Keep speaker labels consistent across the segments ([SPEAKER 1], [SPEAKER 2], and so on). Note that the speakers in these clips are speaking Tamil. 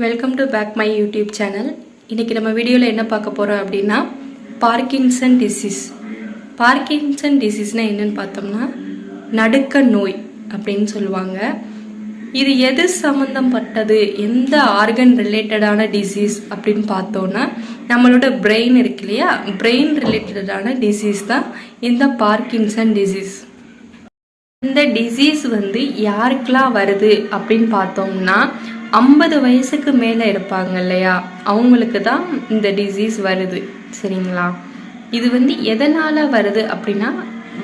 [SPEAKER 1] Welcome to back my YouTube channel. இன்றைக்கி நம்ம வீடியோவில் என்ன பார்க்க போகிறோம் அப்படின்னா பார்க்கின்சன் டிசீஸ். பார்க்கின்சன் டிசீஸ்னால் என்னென்னு பார்த்தோம்னா நடுக்க நோய் அப்படின்னு சொல்லுவாங்க. இது எது சம்மந்தப்பட்டது, எந்த ஆர்கன் ரிலேட்டடான டிசீஸ் அப்படின்னு பார்த்தோன்னா நம்மளோட பிரெயின் இருக்கு இல்லையா, பிரெயின் ரிலேட்டடான டிசீஸ் தான் இந்த பார்க்கின்சன் டிசீஸ். இந்த டிசீஸ் யாருக்கெல்லாம் வருது அப்படின்னு பார்த்தோம்னா 50 வயசுக்கு மேலே இருப்பாங்க இல்லையா, அவங்களுக்கு தான் இந்த டிசீஸ் வருது. சரிங்களா? இது எதனால் வருது அப்படின்னா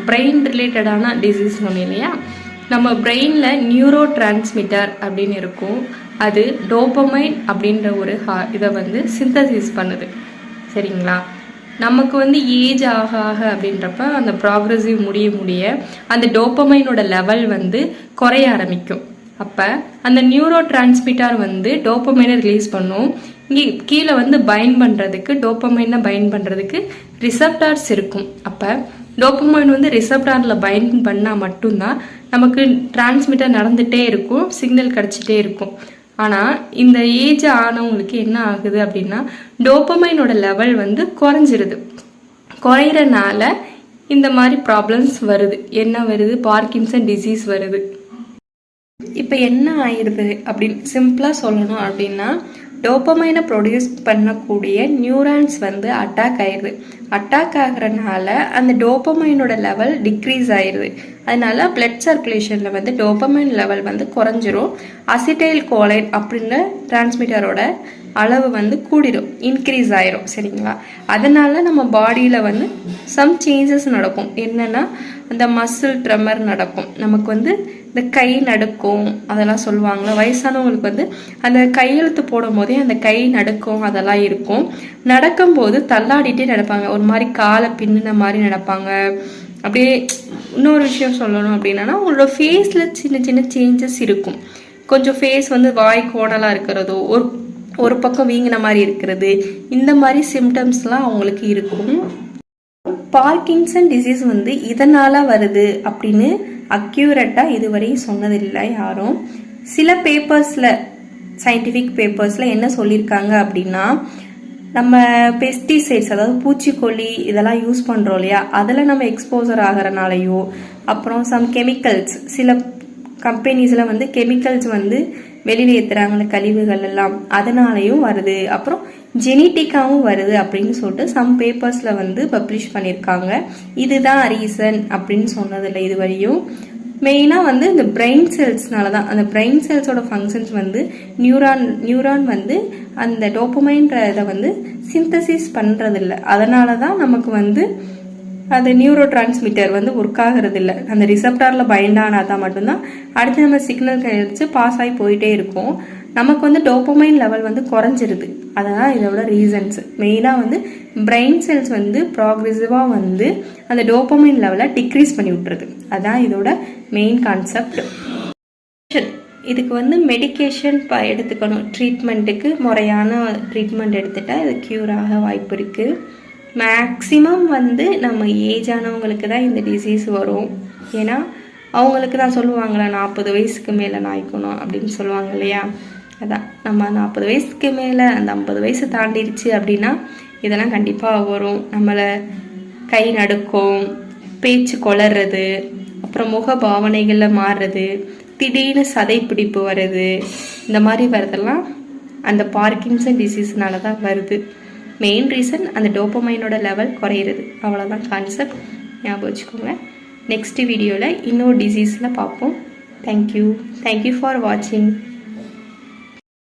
[SPEAKER 1] பிரெயின் ரிலேட்டடான டிசீஸ் சொன்னோம் இல்லையா. நம்ம பிரெயினில் நியூரோ டிரான்ஸ்மிட்டர் அப்படின்னு இருக்கும். அது டோபமைன் அப்படின்ற ஒரு இதை சிந்தசிஸ் பண்ணுது. சரிங்களா? நமக்கு ஏஜ் ஆக ஆக அப்படின்றப்ப அந்த ப்ராக்ரெசிவ் முடிய அந்த டோபமைனோட லெவல் குறைய ஆரம்பிக்கும். அப்போ அந்த நியூரோ டிரான்ஸ்மிட்டர் டோபமைனை ரிலீஸ் பண்ணும். இங்கே கீழே பைண்ட் பண்ணுறதுக்கு, டோபமைனை பைண்ட் பண்ணுறதுக்கு ரிசப்டார்ஸ் இருக்கும். அப்போ டோபமைன் ரிசப்டாரில் பைண்ட் பண்ணால் மட்டும்தான் நமக்கு டிரான்ஸ்மிட்டர் நடந்துகிட்டே இருக்கும், சிக்னல் கிடச்சிட்டே இருக்கும். ஆனால் இந்த ஏஜ் ஆனவங்களுக்கு என்ன ஆகுது அப்படின்னா டோபமைனோட லெவல் குறைஞ்சிருது. குறையிறனால இந்த மாதிரி ப்ராப்ளம்ஸ் வருது. என்ன வருது? பார்க்கின்சன் டிசீஸ் வருது. இப்போ என்ன ஆயிடுது அப்படின்னு சிம்பிளாக சொல்லணும் அப்படின்னா டோபமைனை ப்ரொடியூஸ் பண்ணக்கூடிய நியூரான்ஸ் அட்டாக் ஆயிடுது. அட்டாக் ஆகிறனால அந்த டோபமைனோட லெவல் டிக்ரீஸ் ஆயிடுது. அதனால பிளட் சர்க்குலேஷனில் டோபமைன் லெவல் குறைஞ்சிரும். அசிட்டைல் கோலைன் அப்படின்ற டிரான்ஸ்மிட்டரோட அளவு கூடிடும், இன்க்ரீஸ் ஆயிரும். சரிங்களா? அதனால நம்ம பாடியில் சம் சேஞ்சஸ் நடக்கும். என்னன்னா அந்த மசில் ட்ரெமர் நடக்கும். நமக்கு இந்த கை நடுக்கும் அதெல்லாம் சொல்லுவாங்களா. வயசானவங்களுக்கு அந்த கையெழுத்து போடும் போதே அந்த கை நடுக்கும் அதெல்லாம் இருக்கும். நடக்கும்போது தள்ளாடிட்டே நடப்பாங்க, ஒரு மாதிரி காலை பின்னின மாதிரி நடப்பாங்க. அப்படியே இன்னொரு விஷயம் சொல்லணும் அப்படின்னா அவங்களோட ஃபேஸில் சின்ன சின்ன சேஞ்சஸ் இருக்கும். கொஞ்சம் ஃபேஸ் வாய் கோணலாக இருக்கிறதோ, ஒரு பக்கம் வீங்கின மாதிரி இருக்கிறது, இந்த மாதிரி சிம்டம்ஸ்லாம் அவங்களுக்கு இருக்கும். பார்க்கின்சன் டிசீஸ் இதனால வருது அப்படின்னு அக்யூரேட்டாக இதுவரை சொன்னதில்லை யாரும். சில பேப்பர்ஸில், சயின்டிஃபிக் பேப்பர்ஸில் என்ன சொல்லியிருக்காங்க அப்படின்னா நம்ம பெஸ்டிசைட்ஸ், அதாவது பூச்சிக்கொல்லி இதெல்லாம் யூஸ் பண்ணுறோம் இல்லையா, அதில் நம்ம எக்ஸ்போசர் ஆகிறனாலையோ, அப்புறம் சம் கெமிக்கல்ஸ், சில கம்பெனிஸில் கெமிக்கல்ஸ் வெளியில் ஏற்றுறாங்களே கழிவுகள் எல்லாம், அதனாலையும் வருது. அப்புறம் ஜெனட்டிக்காகவும் வருது அப்படின்னு சொல்லிட்டு சம் பேப்பர்ஸில் பப்ளிஷ் பண்ணியிருக்காங்க. இதுதான் ரீசன் அப்படின்னு சொன்னதில்லை இதுவரையும். மெயினாக இந்த பிரெயின் செல்ஸ்னால தான். அந்த பிரெயின் செல்ஸோட ஃபங்க்ஷன்ஸ் நியூரான் அந்த டோபமைன்ற இதை சிந்தசிஸ் பண்ணுறதில்ல. அதனால தான் நமக்கு அது நியூரோ டிரான்ஸ்மிட்டர் ஒர்க் ஆகிறது இல்லை. அந்த ரிசப்டாரில் பைண்ட் ஆனால் தான் மட்டும்தான் அடுத்து நம்ம சிக்னல் கழிச்சு பாஸ் ஆகி போயிட்டே இருக்கும். நமக்கு டோபமைன் லெவல் குறைஞ்சிருது. அதனால் இதோட ரீசன்ஸ் மெயினாக பிரெயின் செல்ஸ் ப்ராக்ரெசிவாக அந்த டோபமைன் லெவலை டிக்ரீஸ் பண்ணி விட்டுருது. அதான் இதோட மெயின் கான்செப்ட். இதுக்கு மெடிக்கேஷன் எடுத்துக்கணும். ட்ரீட்மெண்ட்டுக்கு முறையான ட்ரீட்மெண்ட் எடுத்துட்டால் இது க்யூர் ஆக வாய்ப்பு இருக்குது. மேக்ஸிமம் நம்ம ஏஜ் ஆனவங்களுக்கு தான் இந்த டிசீஸ் வரும். ஏன்னா அவங்களுக்கு தான் சொல்லுவாங்களே 40 வயசுக்கு மேலே நாய்க்கணும் அப்படின்னு சொல்லுவாங்க இல்லையா. அதான் நம்ம 40 வயசுக்கு மேலே, அந்த 50 வயசு தாண்டிடுச்சு அப்படின்னா இதெல்லாம் கண்டிப்பாக வரும். நம்மளை கை நடுக்கும், பேச்சு கொளறது, அப்புறம் முக பாவனைகளில் மாறுறது, திடீர்னு சதை பிடிப்பு வருது, இந்த மாதிரி வரதெல்லாம் அந்த பார்க்கின்சன் டிசீஸ்னால தான் வருது. மெயின் ரீசன் அந்த டோபமைனோட லெவல் குறையிறது. அவ்வளோதான் கான்செப்ட். ஞாபகம் வச்சுக்கோங்க. நெக்ஸ்ட் வீடியோவில் இன்னொரு டிசீஸில் பார்ப்போம். தேங்க்யூ ஃபார் வாட்சிங்.